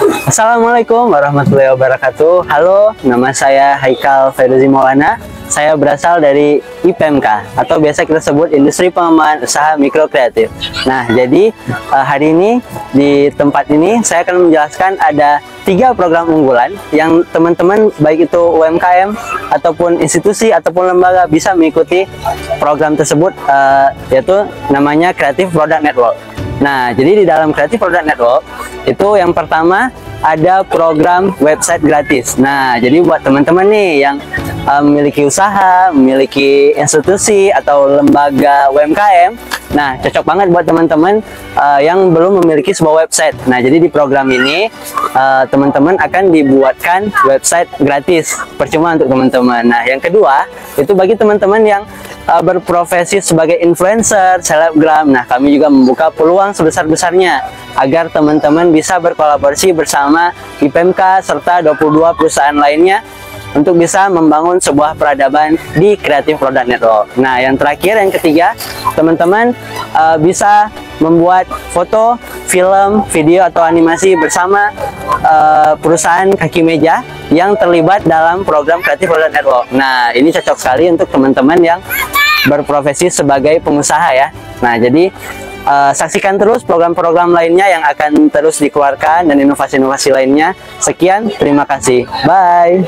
Assalamualaikum warahmatullahi wabarakatuh. Halo, nama saya Haikal Feruzi Maulana. Saya berasal dari IPMK atau biasa kita sebut Industri Pengembangan Usaha Mikro Kreatif. Nah, jadi hari ini di tempat ini saya akan menjelaskan ada 3 program unggulan yang teman-teman baik itu UMKM ataupun institusi ataupun lembaga bisa mengikuti program tersebut, yaitu namanya Creative Product Network. Nah, jadi di dalam Creative Product Network itu yang pertama ada program website gratis. Nah, jadi buat teman-teman nih yang memiliki usaha, memiliki institusi atau lembaga UMKM, nah cocok banget buat teman-teman yang belum memiliki sebuah website. Nah, jadi di program ini teman-teman akan dibuatkan website gratis, percuma untuk teman-teman. Nah, yang kedua itu bagi teman-teman yang berprofesi sebagai influencer, selebgram. Nah, kami juga membuka peluang sebesar-besarnya agar teman-teman bisa berkolaborasi bersama IPMK serta 22 perusahaan lainnya untuk bisa membangun sebuah peradaban di Creative Product Network. Nah, yang terakhir, yang ketiga, teman-teman bisa membuat foto, film, video, atau animasi bersama perusahaan kaki meja yang terlibat dalam program Creative Product Network. Nah, ini cocok sekali untuk teman-teman yang berprofesi sebagai pengusaha ya. Nah, jadi saksikan terus program-program lainnya yang akan terus dikeluarkan dan inovasi-inovasi lainnya. Sekian, terima kasih. Bye.